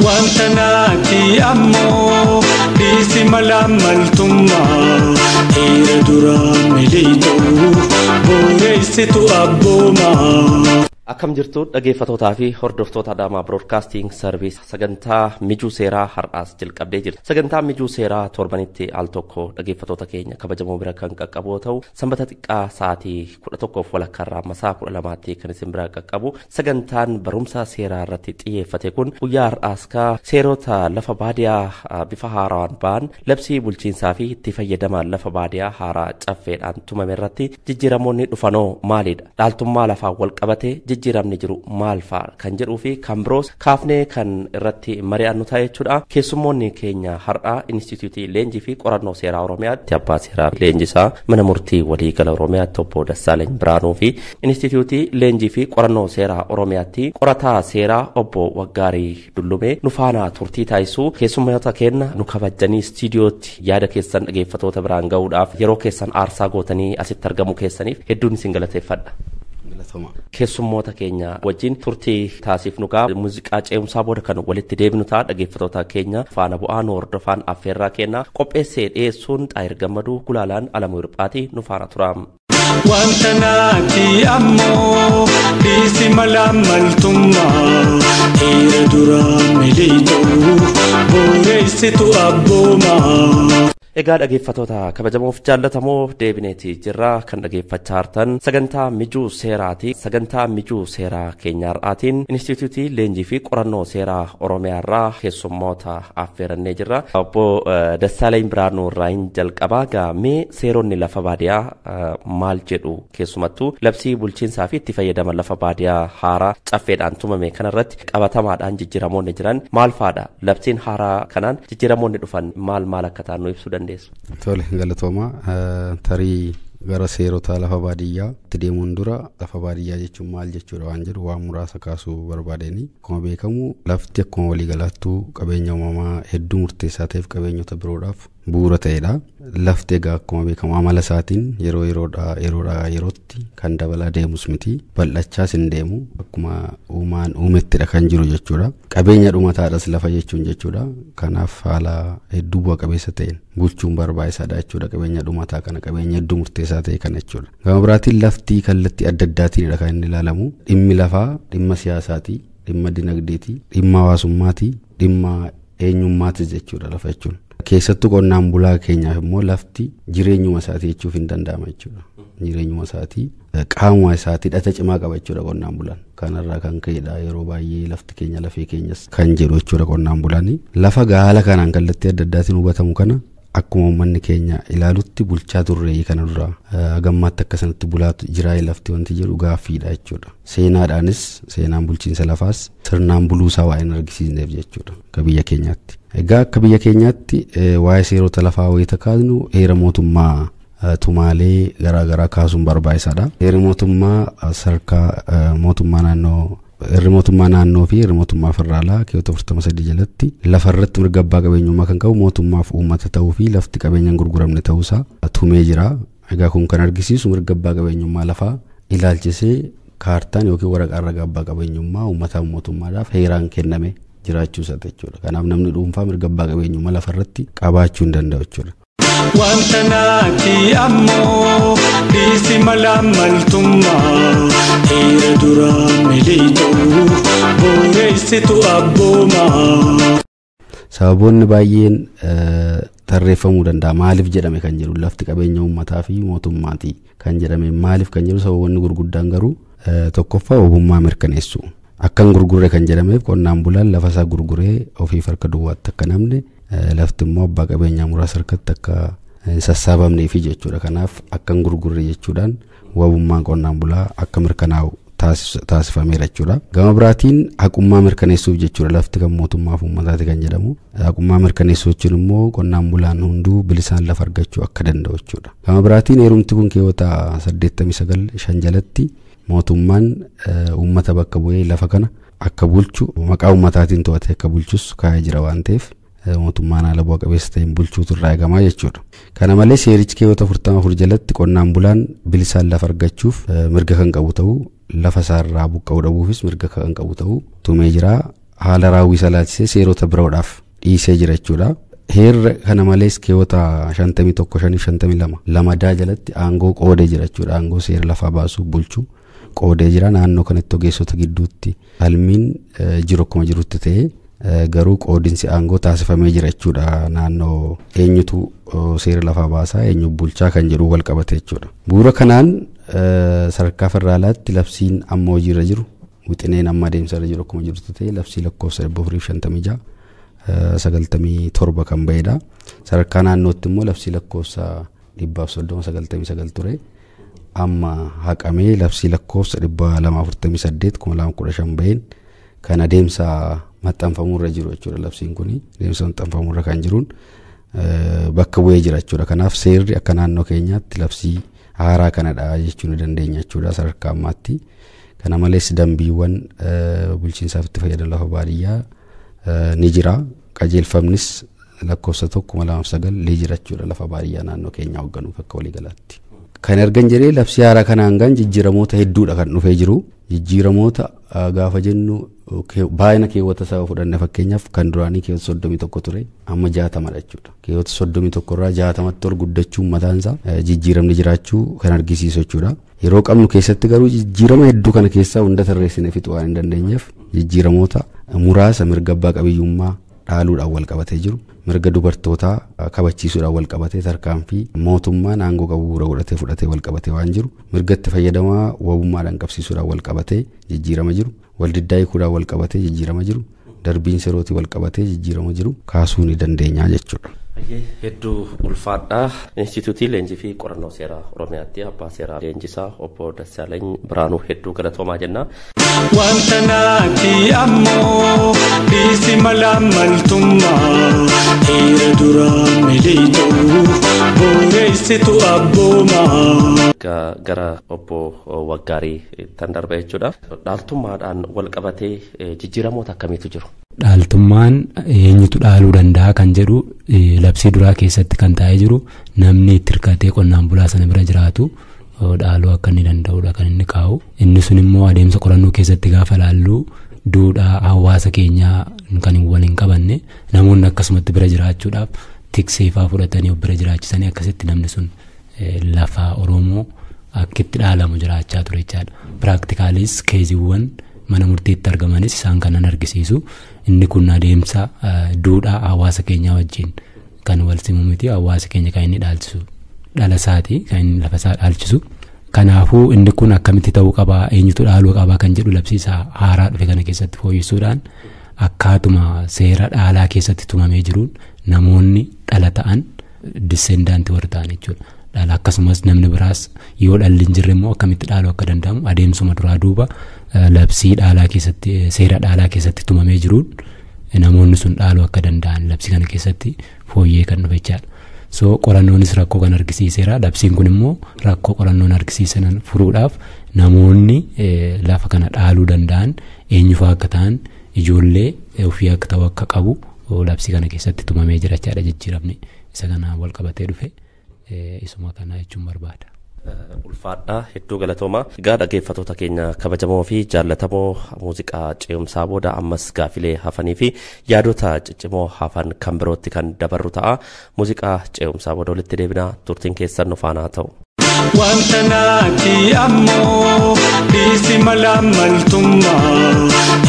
Wantanati ammo disi malamaltumma hira dura milito boreessitu abbooma. Akkam jirtu dhaggeeffatootaa fi hordoftoota Adaamaa Broadcasting Service sagantaa mijuu seeraa har'aas jalqabdee jirti. Sagantaa mijuu seeraa torbanitti al tokko dhaggeeffattoota keenya kabajamoo bira kan qaqqabu ta'u sanbata xiqqaa sa'aatii 11 walakkaarraa masaa 12tti kan isin bira qaqqabu. Sagantaan barumsa seeraa irratti xiyyeeffate kun guyyaa har'aas seerota lafa baadiyaa bifa haaraan ba'an labsii bulchiinsaa fi itti fayyadamaan lafa baadiyaa haaraa caffeedhaan tumame irratti jijjiiramoonni dhufanoo maalidha? Dhaaltummaa lafaa wal qabate jijjiiramni jiru maal fa'a kan jedhuu fi kan biroos kaafnee kan irratti mari'annu ta'a jechuudha. Keessummoonni keenya har'aa Inistituutii Leenjii fi Qorannoo Seeraa Oromiyaatti abbaa seeraa leenjisaa mana murtii waliigala Oromiyaatti obbo Dassaaleny Biraanuu fi Inistituutii Leenjii fi Qorannoo Seeraa Oromiyaatti qorataa seeraa obbo Waggaarii Dullumee nu faana turtii taasisuu keessummoota keenya nu kabajanii istiidiyootti yaada keessan dhaggeeffattoota biraan ga'uudhaaf yeroo keessan aarsaa gootanii asitti argamu keessaniif hedduun isin galateeffadha. Keessummoota keenya wajjin turtii taasifnu muuziqaa ce'umsaa booda kan walitti deebinu ta'a. Dhaggeeffattoota keenya faana bu'aan hordofaan affeerraa kenna qopheessee dhiyeessuun Xaayir Gammaduu Gulaalaan Alamuu Hirphaatii nu faana turaam. Wantanati ammoo disi malamaltumma hira dura milito boreessitu abbooma. Egaa dhaggeeffattoota kabajamoof jaallatamoo deebineeti jirra kan dhaggeeffachaa jirtan sagantaa mijuu seeraati. Sagantaa mijuu seeraa keenya har'aatiin Inistituutii Leenjii fi Qorannoo Seeraa Oromiyaa irraa keessummoota affeerannee jirra. Obbo Dassaaleny Biraanuu irraa hin jalqabaa gaamee seeronni lafa baadiyaa maal jedhu keessumattuu labsii bulchiinsaa fi itti fayyadaman lafa baadiyaa haaraa caffeedhaan tumame kanarratti qabatamaadhaan jijjiiramoonni jiran maal faadha? Labsiin haaraa kanaan jijjiiramoonni dhufan maal akka ta'an nu ibsuu dandeessu? Tole galatooma tarii gara seerota lafa baadiyyaa itti deemuun dura lafa baadiyyaa jechuun maal jechuudha waan jedhu waan muraasa kaasuu barbaadeni. Akkuma beekamu lafti akkuma waliigalaattuu qabeenya uumamaa hedduu murteessaa ta'eef qabeenyota biroodhaaf bu'uura ta'edha. Lafti egaa akkuma beekamu amala isaatiin yeroodhaa yerootti kan dabalaa deemus miti bal'achaas hin deemu akkuma uumaan uumettidha kan jiru jechuudha. Qabeenya dhumataadhas lafa jechuun jechuudha. Kanaaf haala hedduu bu'a qabeessa ta'een bulchuun barbaachisaadha jechuudha. Qabeenya dhumataa kana qabeenya hedduu murteessaa ta'e kana jechuudha. Gama biraatiin lafti kallattii adda addaatiinidha kan inni ilaalamu. Dhimmi lafaa dhimma siyaasaati, dhimma dinagdeeti, dhimma hawaasummaati, dhimma eenyummaatis jechuudha lafa jechuun. Keessattuu qonnaan bulaa keenyaaf immoo lafti jireenyuma isaatii jechuuf hin danda'ama jechuudha. Jireenyuma isaatii qaamuma isaatii hidhata cimaa qaba jechuudha qonnaan bulaan. Kanarraa kan ka'edha yeroo baay'ee lafti keenya lafee keenyas kan jedhu jechuudha qonnaan bulaani. Lafa gaala kanaan kallattii adda addaatiin hubatamu kana akkuma uummanni keenya ilaalutti bulchaa turre kana dura gammaatti akkasatti bulaatu jiraa lafti wanti jedhu gaaffiidha jechuudha. Seenaadhaanis seenaan bulchiinsa lafaas sirnaan buluusaa waa hin argisiisneef jechuudha akka biyya keenyaatti. Egaa akka biyya keenyaatti waa'ee seerota lafaa wayita kaasnu heera mootummaa tumaalee garaagaraa kaasuun barbaachisaadha. Heera mootummaa sarkaa mootummaa naannoo Heerri mootummaa naannoo fi heerri mootummaa federaalaa keewwata 43 jalatti lafarratti mirga abbaa qabeenyummaa kan qabu mootummaaf uummata ta'uu fi lafti qabeenyaan gurguramne ta'uusaa tumee jira. Egaa kun kan argisiisu mirga abbaa qabeenyummaa lafaa ilaalchisee kaartaan yookiin waraqaan ragaa abbaa qabeenyummaa uummataaf mootummaadhaaf heeraan kenname jiraachuusaa jechuudha. Kanaaf namni dhuunfaa mirga abbaa qabeenyummaa lafarratti qabaachuu hin danda'u jechuudha. Wantanati ammoo disi malamaltumma hira dura milito boreessitu abbooma. Sababoonni baay'een tarreeffamuu danda'a. Maaliif jedhame kan jedhu lafti qabeenya uummataa fi mootummaati kan jedhame maaliif kan jedhu sababoonni gurguddaan garuu tokkoffaa ogummaa mirkaneessu. Akkan gurgurre kan jedhameef qonnaan bulaan lafa isaa gurguree ofiif harka duwwaatti akka namne lafti immoo abbaa qabeenyaa muraasa harkatti akka sassaabamneefi jechuudha. Kanaaf akkan gurgurre jechuudhaan wabummaan qonnaan bulaa akka mirkanaa'u taasifameera jechuudha. Gama biraatiin haqummaa mirkaneessuuf jechuudha lafti kan mootummaaf uummataati kan jedhamu. Haqummaa mirkaneessuu jechuun immoo qonnaan bulaan hunduu bilisaan lafa argachuu akka danda'u jechuudha. Gama biraatiin heerumti kun keewwata 89 jalatti mootummaan uummata bakka bu'ee lafa kana akka bulchu maqaa uummataatiin to'atee akka bulchus kaa'ee jira waan ta'eef mootummaan haala bu'a qabeessa ta'een bulchuutu irraa eegamaa jechuudha. Kana malees heerichi keewwata 44 jalatti qonnaan bulaan bilisaan lafa argachuuf mirga kan qabu ta'uu lafa isaarraa buqqa'uu dhabuufis mirga kan qabu ta'uu tumee jira. haala raawwii salaatisee seerota biroodhaaf dhiisee jira jechuudha. Heerra kana malees keewwata 51 lamadaa jalatti aangoo qoodee jira jechuudha. Aangoo seera lafaa baasuu bulchuu qoodee jira. Naannoo kanatti ogeessota gidduutti falmiin jiru akkuma jirutti ta'ee garuu qoodinsi aangoo taasifamee jira jechuudha. Naannoo eenyutu seera lafaa baasaa eenyu bulchaa kan jedhu wal qabate jechuudha. Bu'uura kanaan sadarkaa federaalaatti labsiin amma hojiirra jiru wixineen amma adeemsarra jiru akkuma jirutti ta'ee labsii lakkoofsa 456 97 kan ba'edha. Sadarkaa naannootti immoo labsii lakkoofsa 139 ture. Amma haqamee labsii lakkoofsa 248 2015 ba'een kan adeemsa maxxanfamurra jiru jechuudha. Labsiin kun adeemsa maxxanfamurra kan jiruun bakka bu'ee jira jechuudha. Kanaaf seerri akka naannoo keenyaatti labsii haaraa kanadha jechuu ni dandeenya jechuudha sadarkaa ammaatti. Kana malees dambiiwwan bulchiinsaaf itti fayyadan lafa baadiyyaa ni jira. Qajeelfamnis lakkoofsa 129 ni jira jechuudha lafa baadiyyaa naannoo keenyaa hoogganuuf akka waliigalaatti. Kan argan jedhee labsii haaraa kanaan gan jijjiiramoota hedduudha kan dhufee jiru. Jijjiiramoota gaafa jennu baay'ina keewwata saba fudhanne fakkeenyaaf kan duraanii keewwata 31 ture amma 60dha jechuudha. Keewwata 31 irraa 60tti ol guddachuun mataansaa jijjiiramni jiraachuu kan argisiisu jechuudha. Yeroo qabnu keessatti garuu jijjiirama hedduu kana keessaa hunda tarreessine fixuu waan hin dandeenyeef jijjiiramoota muraasa mirga abbaa qabiyyummaa dhaaluudhaan wal qabatee jiru. Mirga dubartootaa kabachiisuudhaan wal qabatee tarkaanfii mootummaan aangoo qabu bu'uura fudhatee wal qabatee waan jiru. Mirga itti fayyadamaa wabummaadhaan qabsiisuudhaan wal qabatee jijjiirama jiru. Waldiddaa hiikuudhaan wal qabatee jijjiirama jiru. Darbiin seerootii wal qabatee jijjiirama jiru kaasuu ni dandeenya jechuudha. Hedduu ulfaadhaa. Instituutii Leenjii fi Qorannoo Seeraa Oromiyaatti Abbaa Seeraa Leenjisaa Obbo Dassaalany Biraanuu hedduu galatoomaa jenna. Wanta naati ammoo dhiisi malaamaltummaa heera duraa miliitoo boreessitu abboomaa. Gara Obbo Waggaarii tan darba jechuudha. Dhaaltummaadhaan wal qabatee jijjiiramoota akkamiitu jiru? Dhaaltummaan eenyutu dhaaluu danda'a kan jedhu labsii duraa keessatti kan taa'ee jiru namni itti hirkatee qonnaan bulaa sana bira jiraatu dhaaluu akka inni danda'udha kan inni kaa'u. Inni sun immoo adeemsa qorannoo keessatti gaafa laallu duudhaa hawaasa keenyaa kan waliin qabanne namoonni akkasumatti bira jiraachuudhaaf tikseefaa fudhatanii of bira jiraachisanii akkasitti namni sun lafa Oromoo akkitti dhaalamu jiraachaa ture jechaadha. Piraaktikaalis keeziiwwan mana murtiitti argamanis isaan kanan argisiisu. Inni kun adeemsa duudhaa hawaasa keenyaa wajjin kan wal simu miti. Hawaasa keenya kan inni dhaalchisu dhala isaati kan inni lafa isaa dhaalchisu. Kanaafuu inni kun akkamitti ta'uu qaba eenyutu dhaaluu qaba kan jedhu labsiisaa haaraa dhufe kana keessatti fooyyessuudhaan akkaatuma seera dhaalaa keessatti tumamee jiruun namoonni dhala ta'an dissendaantii warra ta'an jechuudha. Dhala akkasumas namni biraas yoo dhalli hin jirre immoo akkamitti dhaaluu akka danda'amu adeemsuma duraa duuba labsii dhaalaa keessatti seera dhaalaa keessatti tumamee jiruun namoonni sun dhaaluu akka danda'an labsii kana keessatti fooyyee kan dhufe jechaadha. So qorannoonis rakkoo kan argisiiseera. Labsiin kun immoo rakkoo qorannoon argisiisan furuudhaaf namoonni lafa kana dhaaluu danda'an eenyufaa akka ta'an ijoollee ofii akka ta'u akka qabu labsii kana keessatti tumamee jira jechaadha. Jijjiiramni isa kana wal qabatee dhufe isuma kana jechuun barbaada. Ulfaadhaa hedduu galatoomaa. Egaa dhaggeeffattoota keenya kabajamoo fi jaallatamoo muuziqaa ce'umsaa booda ammas gaafilee hafanii fi yaadota ciccimoo hafan kan birootti kan dabarru ta'a. Muuziqaa ce'umsaa booda walitti deebinaa turtiin keessan nu faana ta'u. Wanta naati ammoo dhiisi malaamaltummaa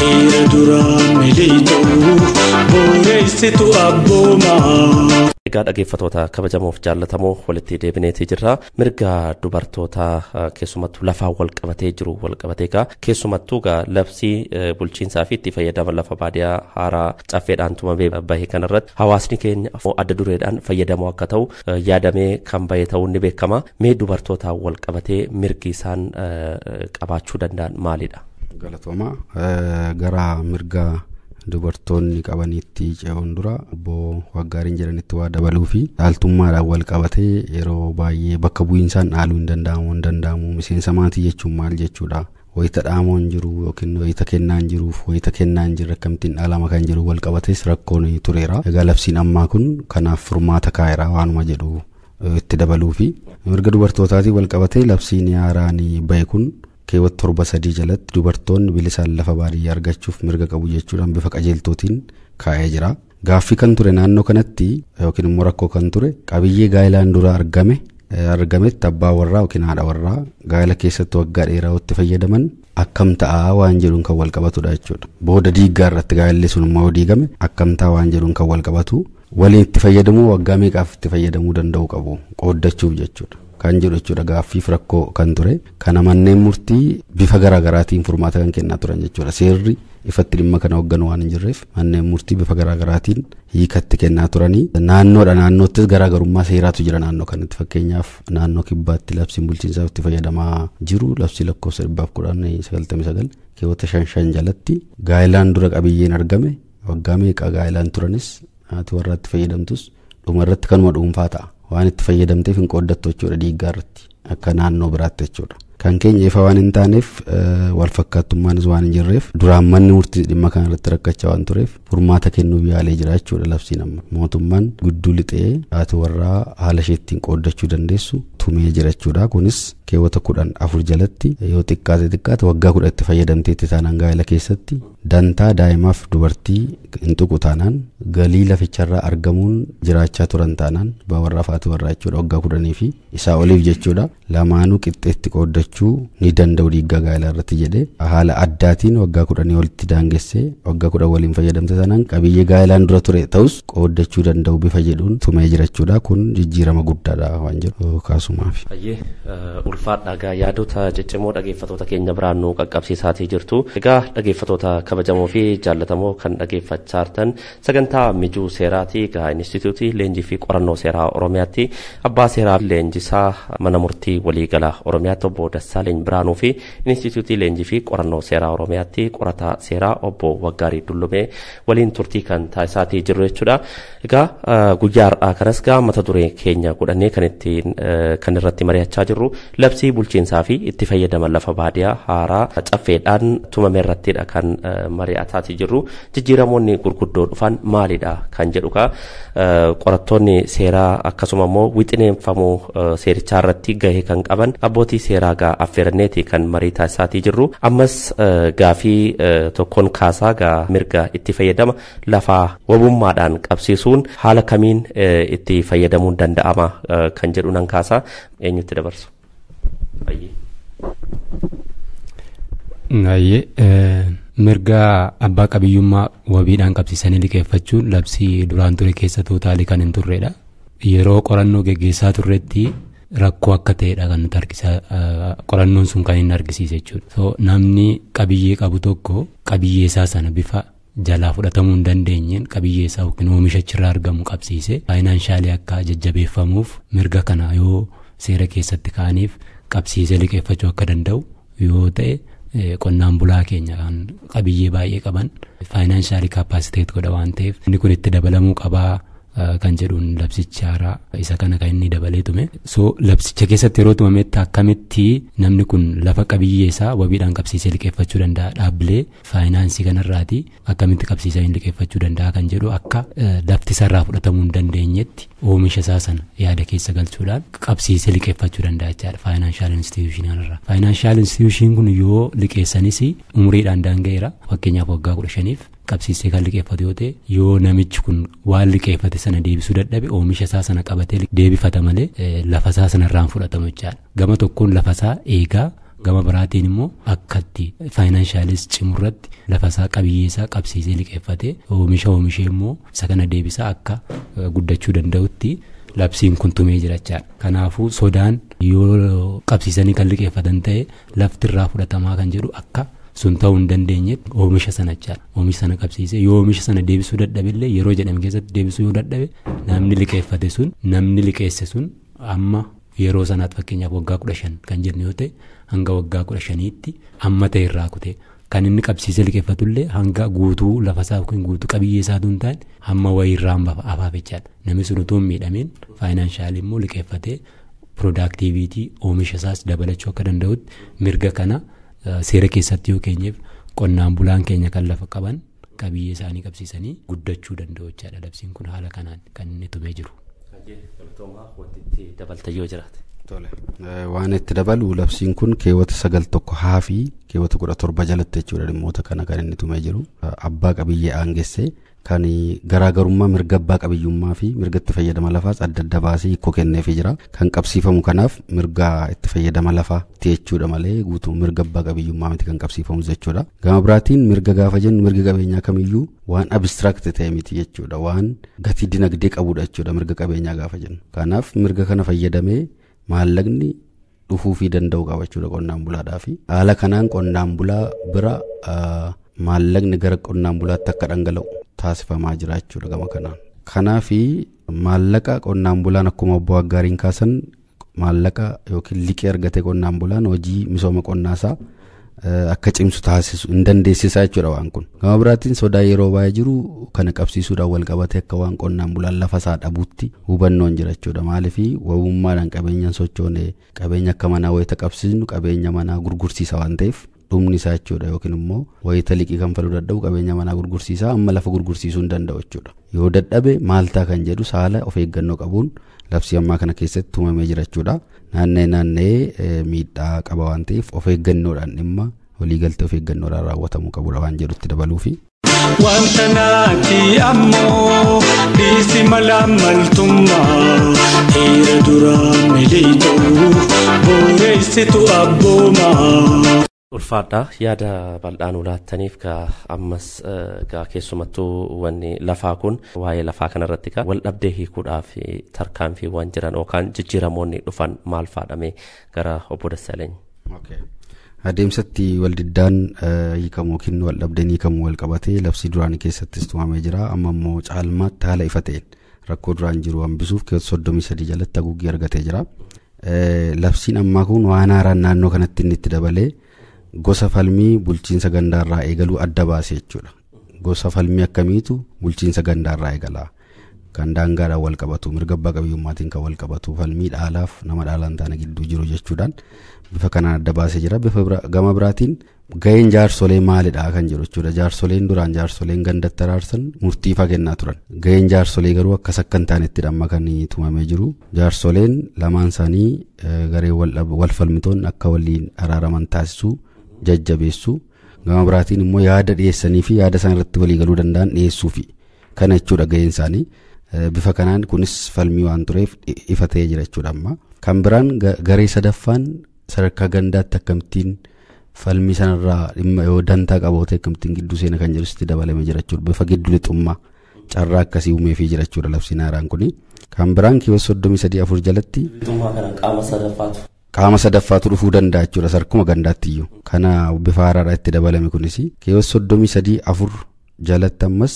heera duraa miliitoo boreessitu abboomaa. Egaa dhaggeeffattoota kabajamoof jaallatamoo walitti deebineetii jirra. Mirga dubartootaa keessumattuu lafaan wal qabatee jiru wal qabatee egaa keessumattuu egaa labsii bulchiinsaa fi itti fayyadama lafa baadiyyaa haaraa caffeedhaan tumamee bahe kanarratti hawaasni keenya adda dureedhaan fayyadamoo akka ta'u yaadamee kan bahe ta'uun ni beekama. Mee dubartootaan wal qabatee mirgi isaan qabaachuu danda'an maalidha? Galatooma gara mirga dubartoonni qabaniitti ce'uun dura Obbo Waggaariin jedhanitti waa dabaluu fi dhaaltummaadhaan wal qabatee yeroo baay'ee bakka bu'iinsaan dhaaluu hin danda'amu miseensa maatii jechuun maal jechuudha. Wayita dhaamoo hin jiru yookiin wayita kennaa hin jiruuf wayita kennaa hin jirre akkamittiin dhaalama kan jiru wal qabatees rakkoon tureera. Egaa labsiin ammaa kun kanaaf furmaata kaa'eera waanuma jedhu itti dabaluu fi mirga dubartootaatiin wal qabatee labsiin haaraan bahe kun keewwata 7 jalatti dubartoonni bilisaan lafa baadiyyaa argachuuf mirga qabu jechuudhaan bifa qajeeltootiin kaa'ee jira. Gaaffii kan ture naannoo kanatti yookiin immoo rakkoo kan ture qabiyyee gaa'ilaan dura argametti abbaa warraa yookiin haadha warraa gaa'ila keessatti waggaa dheeraa itti fayyadaman akkam ta'a waan jedhuun kan wal qabatudha jechuudha. Booda diiggaa irratti gaa'illi sun immoo diigame akkam ta'a waan jedhuun kan wal qabatu waliin itti fayyadamuu waggaa meeqaaf itti fayyadamuu danda'u qabu qooddachuuf jechuudha. Kan jedhu jechuudha gaaffiif rakkoo kan ture kana manneen murtii bifa garaagaraatiin furmaata kan kennaa turan jechuudha. Seerri ifatti dhimma kana hoogganu waan hin jirreef manneen murtii bifa garaagaraatiin hiikatti kennaa turanii naannoottis garaagarummaa seeraatu jira naannoo kanatti. Fakkeenyaaf naannoo kibbaatti labsiin bulchiinsaaf itti fayyadamaa jiru labsii lakkoofsa 1999 keewwata 5 jalatti gaa'ilaan dura qabiyyeen argame waggaa meeqa gaa'ilaan turanis haati warraa itti fayyadamtus dhuma irratti kanuma dhuunfaa ta'a. Waan itti fayyadamteef hin qooddattu jechuudha diiggaa irratti akka naannoo biraatti jechuudha. Kan keenya ifa waan hin taaneef wal fakkaattummaanis waan hin jirreef duraan manni murtii dhimma kana irratti rakkachaa waan tureef furmaata kennuuf yaalee jira jechuudha labsiin amma. Mootummaan gudduu lixee haati warraa haala ishee ittiin qooddachuu dandeessu tumee jira jechuudha. Kunis keewwata 14 jalatti yoo xiqqaate waggaa 10 itti fayyadamteetti taanaan gaa'ila keessatti dantaa daa'imaaf dubartii hin tuqu taanaan galii laficharraa argamuun jiraachaa turan taanaan abbaa warraaf haati warraa jechuudha waggaa 10 fi isaa oliif jechuudha lamaanuu qixxeetti qooddachuu ni danda'u diiggaa gaa'ilaa irratti jedhee haala addaatiin waggaa 10 olitti daangessee waggaa 10 waliin fayyadamte taanaan qabiyyee gaa'ilaan dura ture ta'us qooddachuu danda'u bifa jedhuun tumee jira jechuudha. Kun jijjiirama guddaadha waan jedhu kaasumaaf. Ulfaadhaa yaadota ciccimoo dhaggeeffattoota keenya biraan nu qaqqabsiisaatii jirtu. Egaa dhaggeeffattoota kabajamoo fi jaallatamoo kan dhaggeeffachaa jirtan sagantaa mijuu seeraati. Egaa Inistituutii Leenjii fi Qorannoo Seeraa Oromiyaatti abbaa seeraa leenjisaa mana murtii waliigalaa Oromiyaatti obbo Dassaaleny Biraanuu fi Inistituutii Leenjii fi Qorannoo Seeraa Oromiyaatti qorataa seeraa obbo Waggaarii Dullumee waliin turtii kan taasisaatii jirru jechuudha. Egaa guyyaa har'aa kanas gaa mata duree keenya godhannee kan irratti mari'achaa jirru labsii bulchiinsaa fi itti fayyadaman lafa baadiyyaa haaraa caffeedhaan tumame irrattidha kan mari'ataatii jirru. Jijjiiramoonni gurguddoo dhufan maalidha kan jedhuka qorattoonni seeraa akkasuma immoo wixineeffamuu seerichaa irratti gahee kan qaban abbootii seeraa gaa affeeranneeti kan marii taasisaatii jirru. Ammas gaafii tokkoon kaasaa gaa mirga itti fayyadama lafaa wabummaadhaan qabsiisuun haala kamiin itti fayyadamuun danda'ama kan jedhu nan kaasaa eenyutti dabarsu. Mirga abbaa qabiyyummaa wabiidhaan qabsiisanii liqeeffachuun labsii duraan ture keessa tootaalii kan hin turredha. Yeroo qorannoo geggeessaa turretti rakkoo akka ta'edha kan nuti qorannoon sun kan hin argisiise jechuudha. So namni qabiyyee qabu tokko qabiyyee isaa sana bifa jalaa fudhatamuu hin dandeenyeen qabiyyee isaa yookiin oomisha achirraa argamu qabsiise faayinaanshaali akka jajjabeeffamuuf mirga kana yoo seera keessatti kaaniif qabsiisee liqeeffachuu akka danda'u yoo ta'e qonnaan bulaa keenya kan qabiyyee baay'ee qaban faayinaanshaali kaappaasiteet godha waan ta'eef inni kun itti dabalamuu qabaa kan jedhuun labsicha haaraa isa kana kan inni dabalee tume. So labsicha keessatti yeroo tumametti akkamitti namni kun lafa qabiyyee isaa wabiidhaan qabsiisee liqeeffachuu danda'a dhaabbilee faayinaansii kanarraati akkamitti qabsiisee liqeeffachuu danda'a kan jedhu akka lafti isarraa fudhatamuu hin dandeenyetti oomisha isaa sana yaada keessa galchuudhaan qabsiisee liqeeffachuu danda'a jechaadha faayinaanshaal instituushinarraa. Faayinaanshaal instituushin kun yoo liqeessanis umuriidhaan daanga'eera fakkeenyaaf waggaa 15f qabsiisee kan liqeeffatu yoo ta'e yoo namichi kun waan liqeeffate sana deebisuu dadhabe oomisha isaa sana qabatee deebifata malee lafa isaa sanarraan fudhatamu jechaadha. Gama tokkoon lafa isaa eegaa gama biraatiin immoo akkatti faayinaanshaaliis cimurratti lafa isaa qabiyyee isaa qabsiisee liqeeffate oomishee immoo isa kana deebisaa akka guddachuu danda'utti labsiin kun tumee jira jechaadha. Kanaafuu sodaan yoo qabsiisanii kan liqeeffatan ta'e laftirraa fudhatamaa kan jedhu akka sun ta'uu hin dandeenyetti oomisha sana jechaadha. Oomisha sana qabsiisee yoo oomisha sana deebisuu dadhabillee yeroo jedhame keessatti deebisuu yoo dadhabe namni liqeeffate sun namni liqeesse sun amma yeroo sanaatti fakkeenyaaf waggaa 15 kan jenne yoo ta'e hanga waggaa 15tti amma ta'e irraa kutee kan inni qabsiisee liqeeffatullee hanga guutuu lafasaa yookiin guutuu qabiyyee isaatu hin taane hamma wayirraa hafaaf jechaadha. Namni sun utuu hin miidhameen faayinaanshaali immoo liqeeffatee piroodaaktiiviitii oomisha isaas dabalachuu akka danda'utti mirga kana seera keessatti yoo keenyeef qonnaan bulaan keenya kan lafa qaban qabiyyee isaanii qabsiisanii guddachuu danda'u jechaadha. Labsiin kun haala kanaan kan inni tumee jiru. Waan itti dabalu labsiin kun keewwata 9 fi keewwata 17 jalatti jechuudha dhimmoota kana kan inni tumee jiru. Abbaa qabiyyee aangessee kan garaagarummaa mirga abbaa qabiyyummaa fi mirga itti fayyadama lafaas adda adda baasee hiikoo kenneefii jira. Kan qabsiifamu kanaaf mirga itti fayyadama lafaa jechuudha malee guutuu mirga abbaa qabiyyummaa miti kan qabsiifamu jechuudha. Gama biraatiin mirga gaafa jennu mirga qabeenyaa kamiyyuu waan abstract ta'e miti jechuudha. Waan gatii dinagdee qabudha jechuudha mirga qabeenyaa gaafa jennu. Kanaaf mirga kana fayyadamee maallaqni dhufuufii danda'u qaba jechuudha qonnaan bulaadhaa fi haala kanaan qonnaan bulaa bira maallaqni gara qonnaan bulaatti akka dhangala'u taasifamaa jira jechuudha gama kanaan. Kanaaf maallaqa qonnaan bulaan akkuma obbo Aggaariin kaasan maallaqa yookiin liqii argate qonnaan bulaan hojii misooma qonnaasaa akka cimsu taasisu hin dandeessisa jechuudha waan kun. Gama biraatiin sodaa yeroo baay'ee jiru kana qabsiisuudhaan wal qabatee akka waan qonnaan bulaan lafa isaa dhabuutti hubannoon jira jechuudha. Maaliif wawummaadhaan qabeenyaan sochoone qabeenya akka manaa wayita qabsiisnu qabeenya manaa gurgursiisa waan ta'eef dhumni isaa jechuudha yookiin immoo wayita liqii kan faluu dadhabu qabeenya manaa gurgursiisaa amma lafa gurgursiisuu hin danda'u jechuudha. Yoo dadhabe maaltaa kan jedhu saala of eeggannoo qabuun labsii ammaa kana keessatti tumamee jira jechuudha. Naannee miidhaa qaba waan ta'eef of eeggannoodhaan dhimma waliigaltee of eeggannoodhaan raawwatamuu qabudha waan jedhutti dabaluufi. Wanta naati ammoo dhiisi malaamaltummaa dhiira duraa miliitoo booreessitu abboomaa. Ulfaadha yaada bal'aan ulaattaniif ammas keessumattuu wanni lafaa kun waa'ee lafaa kanarratti wal dhabdee hiikuudhaaf tarkaanfii waan jiran yookaan jijjiiramoonni dhufan maal faadhamee gara obbo Dassaaleny. Adeemsatti waldiddaan hiikamu yookiin wal dhabdeen hiikamu wal qabatee labsii duraanii keessattis tumamee jira. Amma immoo caalmaatti haala ifa ta'een rakkoo duraan jiru hambisuuf keewwata 33 jalatti haguuggii argatee jira. Labsiin ammaa kun waan haaraan naannoo kanatti inni itti dabalee gosa falmii bulchiinsa gandaarraa eegaluu adda baasee jechuudha. Gosa falmii akkamiitu bulchiinsa gandaarraa eegala. Kan daangaadhaan wal qabatu mirga abbaa qabiyyummaatiin kan wal qabatu falmii dhaalaaf nama dhaalaan taane gidduu jiru jechuudhaan bifa kanaan adda baasee jira. Bifa gama biraatiin gaheen jaarsolee maalidha kan jiru jechuudha. Jaarsoleen duraan jaarsoleen gandatti araarsan murtiifaa kennaa turan. Gaheen jaarsolee garuu akkas akka hin taanetti amma kan tumamee jiru. Jaarsoleen lamaan isaanii garee wal falmitoon akka waliin araaraman taasisuu jajjabeessu. Gama biraatiin immoo yaada dhiyeessanii fi yaada isaan irratti walii galuu danda'an dhiyeessuu fi kana jechuudha gaheen isaanii. Bifa kanaan kunis falmii waan tureef ifa ta'ee jira jechuudha amma. Kan biraan garee sadaffaan sadarkaa gandaatti akkamittiin falmii sanarraa dhimma yoo dantaa qabootee akkamittiin gidduu seena kan jirutti dabalamee jira jechuudha. Bifa gidduu lixummaa carraa akkasii uumeefii jira jechuudha labsiin haaraan kuni. Kan biraan keewwata 33 jalatti qaama sadaffaatu dhufuu danda'a jechuudha sarkuma gandaatti iyyuu. Kana bifa haaraadhaa itti dabalame kunis keewwata 33 jalatti ammas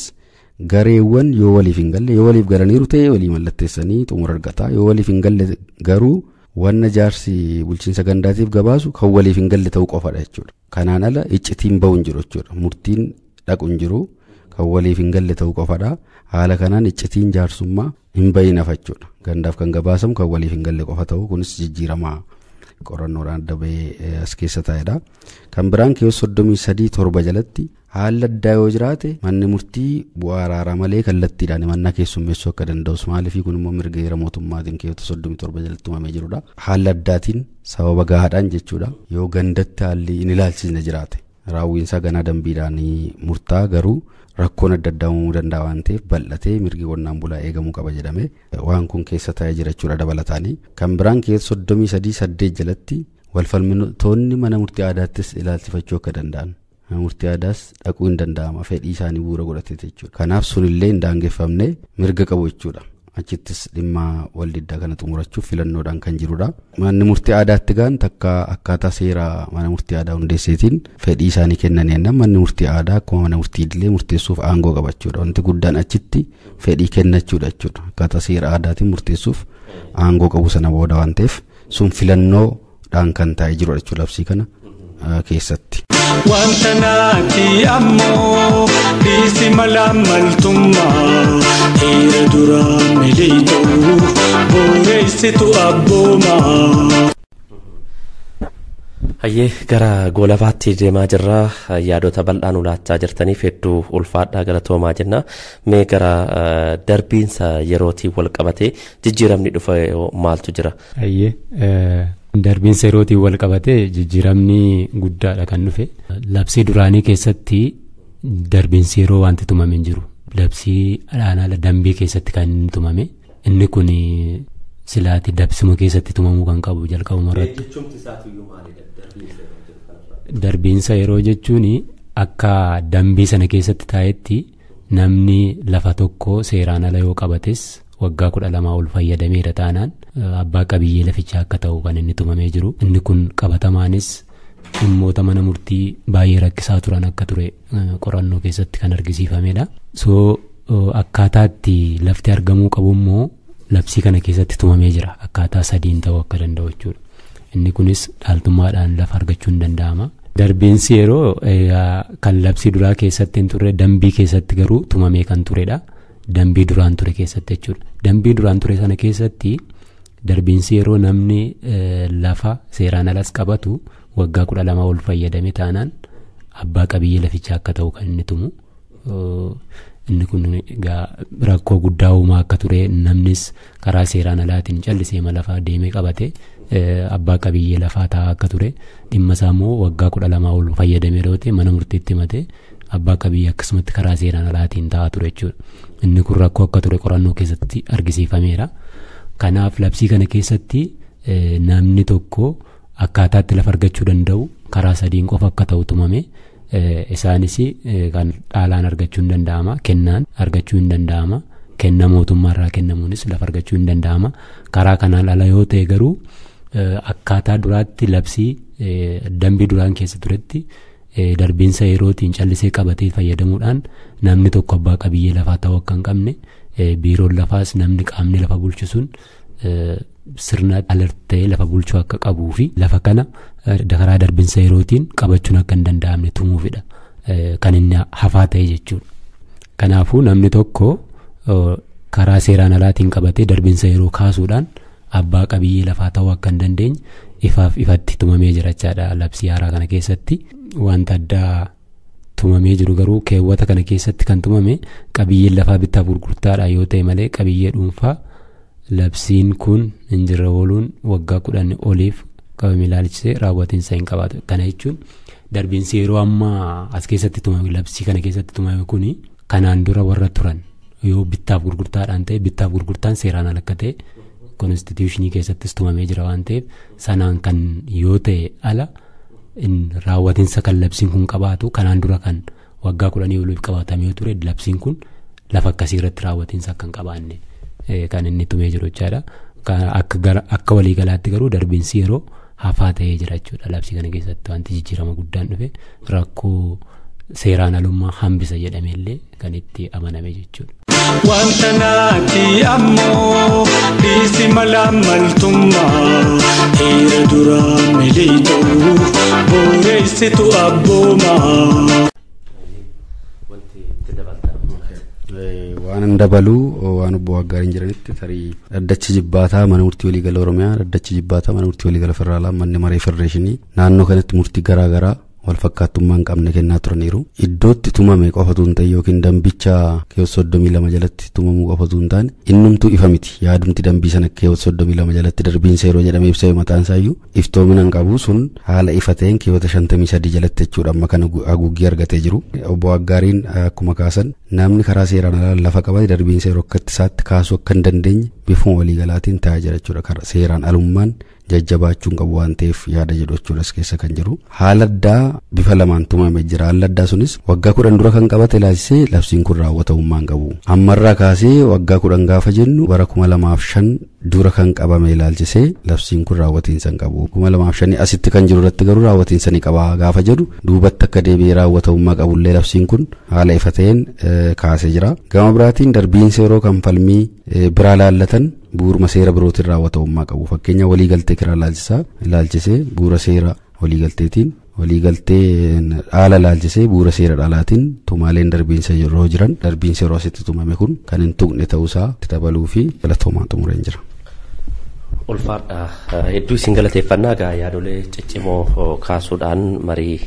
gareewwan yoo waliif hin galle yoo waliif galaniiru ta'e walii mallatteessanii xumura argata. Yoo waliif hin galle garuu wanna jaarsi bulchiinsa gandaatiif gabaasu kan waliif hin galle ta'uu qofadha jechuudha. Kanaan ala iccitiin ba'u hin jiru jechuudha. Murtiin dhaqu hin jiru kan waliif hin galle ta'uu qofadha. Haala kanaan iccitiin jaarsummaa hin bahin hafa jechuudha. Gandaaf kan gabaasamu kan waliif hin galle qofa ta'u kunis jijjiiramaa qorannoodhaan adda bahee as keessa taa'edha. Kan biraan keewwata 33 jalatti haala addaa yoo jiraate manni murtii bu'aa araaraa malee kallattiidhaan himannaa keessummeessuu akka danda'us maaliif kun immoo mirga heera mootummaatiin keewwata 37 jalatti tumamee jirudha. Haala addaatiin sababa gahaadhaan jechuudha yoo gandatti haalli hin ilaalchisne jiraate raawwiinsaa ganaa dambiidhaan murtaa garuu rakkoon adda addaa uumuu danda'a waan ta'eef bal'atee mirgi qonnaan bulaa eegamuu qaba jedhame waan kun keessa taa'ee jira jechuudha dabalataanii. Kan biraan keewwata 33 jalatti walfalmitoonni mana murtii aadaattis ilaalchifachuu akka danda'an. Murtii aadaas dhaquu hin danda'ama fedhii isaanii bu'uura godhatee jechuudha. Kanaaf sunillee hin daangeffamne mirga qabu jechuudha. Achittis dhimma waldiddaa kana xumurachuuf filannoodhaan kan jirudha. Manni murtii aadaatti gaan takka akkaataa seera mana murtii aadaa hundeesseetiin fedhii isaanii kennan yennaan manni murtii aadaa akkuma mana murtii idilee murteessuuf aangoo qabachuudha. Wanti guddaan achitti fedhii kennachuudha jechuudha. Akkaataa seera aadaatiin murteessuuf aangoo qabu sana booda waan ta'eef sun filannoodhaan kan taa'ee jirudha jechuudha labsii kana keessatti. Wanta naati ammoo dhiisi malaamaltummaa dhiira duraa miliitoo booreessitu abboomaa. Hayyee gara goolabaatti deemaa jirra. Yaadota bal'aan ulaachaa jirtaniif hedduu ulfaadhaa galatoomaa jenna. Mee gara darbiinsa yerootiin wal qabatee jijjiiramni dhufe maaltu jira? Hayyee darbiinsa yerootiin wal qabatee jijjiiramni guddaadha kan dhufe. Labsii duraanii keessatti darbiinsi yeroo wanti tumame hin jiru. Labsii alaanaa dambii keessatti kan inni tumame. Inni kun silaati dabsima keessatti tumamuu kan qabu jalqabuma irratti. Darbiinsa yeroo jechuun akka dambii sana keessatti taa'etti namni lafa tokko seeraan ala yoo qabates waggaa 12 ol fayyadameera taanaan abbaa qabiyyee lafichaa akka ta'u kan inni tumamee jiru. Inni kun qabatamaanis dhimmoota mana murtii baay'ee rakkisaa turan akka ture qorannoo keessatti kan argisiifamedha. Akkaataatti lafti argamuu qabu immoo labsii kana keessatti tumamee jira. Akkaataa 3 ta'uu akka danda'u jechuudha. Inni kunis dhaaltummaadhaan lafa argachuu hin danda'ama. Darbiinsi yeroo kan labsii duraa keessatti hin turre dambii keessatti garuu tumamee kan turedha. Dambii duraan ture keessatti jechuudha. Dambii duraan ture sana keessatti darbiinsi yeroo namni lafa seeraan alas qabatu waggaa 12 ol fayyadame taanaan abbaa qabiyyee lafichaa akka ta'u kan inni tumu. Inni kun rakkoo guddaa uumaa akka ture namnis karaa seeraan alaatiin callisee lafaa deemee qabate abbaa qabiyyee lafaa taa'aa akka ture. Dhimma isaa immoo waggaa 12 ol fayyadamee roote mana murtiitti himate abbaa qabiyyee akkasumatti karaa seeraan alaatiin taa'aa ture jechuudha. Inni kun rakkoo akka ture qorannoo keessatti argisiifameera. Kanaaf labsii kana keessatti namni tokko akkaataatti lafa argachuu danda'u karaa 3 qofa akka ta'u tumame. Isaanis kan dhaalaan argachuu hin danda'ama, kennaan argachuu hin danda'ama, kenna mootummaarraa kennamuunis lafa argachuu hin danda'ama. Karaa kanaan ala yoo ta'e garuu akkaataa duraatti labsii dambii duraan keessa turetti darbiinsa yerootiin callisee qabatee fayyadamuudhaan namni tokko abbaa qabiyyee lafaa ta'uu akka hin qabne biiroon lafaas namni qaamni lafa bulchu sun sirna alertee lafa bulchuu akka qabuu fi lafa kana karaa darbiinsa yerootiin qabachuun akka hin danda'amne tumuufidha kan inni hafaa ta'e jechuudha. Kanaafuu namni tokko karaa seeraan alaatiin qabatee darbiinsa yeroo kaasuudhaan abbaa qabiyyee lafaa ta'uu akka hin dandeenye ifaaf ifatti tumamee jira jechaadha. Labsii haaraa kana keessatti wanta addaa tumamee jiru garuu keewwata kana keessatti kan tumame qabiyyeen lafaa bittaaf gurgurtaadha yoo ta'e malee qabiyyee dhuunfaa labsiin kun hin jirre ooluun waggaa 10 oliif qabame ilaalchisee raawwatiinsa hin qabaatu. Kana jechuun darbiinsi yeroo ammaa as keessatti tumame labsii kana keessatti tumame kuni kanaan dura warra turan yoo bittaaf gurgurtaadhaan ta'e bittaaf gurgurtaan seeraan ala akka ta'e konstituushinii keessattis tumamee jira waan ta'eef sanaan kan yoo ta'e ala raawwatiinsa kan labsiin kun qabaatu kanaan dura kan waggaa 10 oliif qabatamee ture labsiin kun lafa akkasii irratti raawwatiinsa akka hin qabaanne kan inni tumee jiru jechaadha. Akka waliigalaatti garuu darbiinsi yeroo hafaa ta'ee jira jechuudha. Labsii kana keessatti wanti jijjiirama guddaan dhufe rakkoo seeraan alummaa hambisa jedhameellee kan itti amaname jechuudha. Wanta naati ammoo dhiisi malaamaltummaa dhiira duraa miliitoo boreessitu abboomaa. Waan dabaluu waan obbo Waggaariin jiranitti tarii dhaddachi jibbaataa mana murtii waliigala Oromiyaa dhaddachi jibbaataa mana murtii waliigala Federaalaa manni maree Federeeshinii naannoo kanatti murtii garaa wal fakkaattummaa hin qabne kennaa turaniiru. Iddootti tumame qofatu hin ta'e yookiin dambicha keewwata 32 jalatti tumamuu qofatu hin taane innumtuu ifa miti. Yaadumti dambii sana keewwata 32 jalatti darbiinsa yeroo jedhamee ibsame mataan isaayyuu iftoomina hin qabu sun haala ifa ta'een keewwata 53 jalatti jechuudha amma kana haguuggii argatee jiru. Obbo Waggaariin akkuma kaasan namni karaa seeraan alaa lafa qabate darbiinsa yeroo akkatti isaatti kaasuu akka hin dandeenye bifuma waliigalaatiin taa'aa jira jechuudha. Karaa seeraan alummaan jajjabaachuun qabu waan ta'eef yaada jedhu jechuudhas keessa kan jiru. Haala addaa bifa lamaan tumame jira. Haala addaa sunis waggaa 10 dura kan qabate ilaalchisee labsiin kun raawwatamummaa hin qabu. Ammarraa kaasee waggaa 10 gaafa jennu bara 2005 dura kan qabame ilaalchisee labsiin kun raawwatiinsa hin qabu. 2005 asitti kan jiru irratti garuu raawwatiinsa ni qaba gaafa jedhu duubatti akka deebi'ee raawwatamummaa qabullee labsiin kun haala ifa ta'een kaasee jira. Gama biraatiin darbiinsa yeroo kan falmii biraa laallatan bu'uuruma seera birootiin raawwatamummaa qabu. Fakkeenya waliigaltee kiraa ilaalchisee bu'uura seera waliigalteetiin waliigaltee dhaala ilaalchisee bu'uura seera dhaalaatiin tumaaleen darbiinsa yeroo jiran darbiinsa yeroo asitti tumame kun kan hin tuqne ta'uusaa itti dabaluu fi galatoomaa xumureen jira. ulfaadha hedduu isin galateeffannaa gaa yaadolee ciccimoo kaasuudhaan marii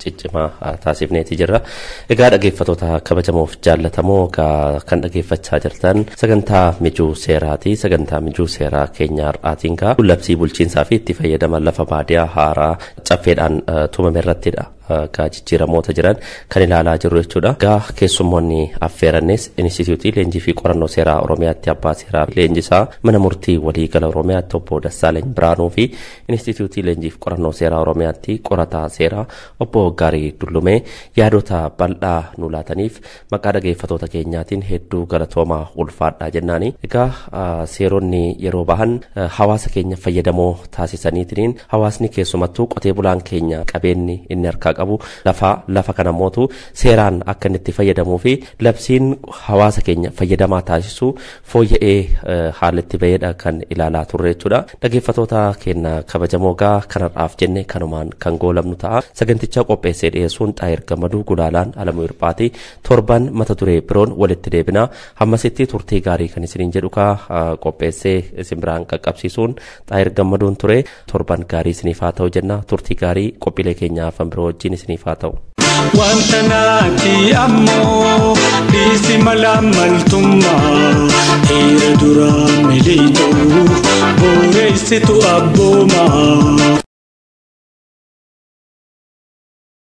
ciccimaa taasifneeti jirra. Egaa dhaggeeffattoota kabajamoof jaallatamoo kan dhaggeeffachaa jirtan sagantaa mijuu seeraati. Sagantaa mijuu seeraa keenya har'aatiin gaa labsii bulchiinsaa fi itti fayyadama lafa baadiyaa haaraa caffeedhaan tumame irrattidha. Jijjiiramoota jiran kan ilaalaa jirru jechuudha. Gaa keessummoonni affeerannes Inistituutii Leenjii fi Qorannoo Seeraa Oromiyaatti abbaa seeraa leenjisaa mana murtii waliigala Oromiyaatti obbo Dassaaleny Biraanuu fi Inistituutii Leenjii fi Qorannoo Seeraa Oromiyaatti qorataa seeraa obbo Gaarii Dullumee yaadota bal'aa nu laataniif maqaa dhaggeeffattoota keenyaatiin hedduu galatoomaa ulfaadhaa jennaani. Egaa seeronni yeroo bahan hawaasa keenya fayyadamoo taasisaniitiin hawaasni keessumattuu qotee bulaan keenya qabeenyi inni harkaa qabu lafa kana mootu seeraan akka inni itti fayyadamuu fi labsiin hawaasa keenya fayyadamaa taasisu fooyya'ee haalatti baheedha kan ilaalaa turre jechuudha. Dhaggeeffattoota keenya kabajamoo gaa kanarraaf jenne kanumaan kan goolabnu ta'a. Saganticha qopheessee dhiyeessuun Xaayir Gammaduu Gulaalaan Alamuu Hirphaati. Torban mata duree biroon walitti deebina. Hammasitti turtii gaarii kan isiniin jedhu qopheessee isin biraan qaqqabsiisuun Xaayir Gammaduun ture. Torban gaarii isiniif haa ta'u jenna. Turtii gaarii qophiilee keenyaaf biroo wajjin isiniif haa ta'u. Wanta naati ammoo dhiisi malaamaltummaa dhiira duraa miliitoo booreessitu abboomaa.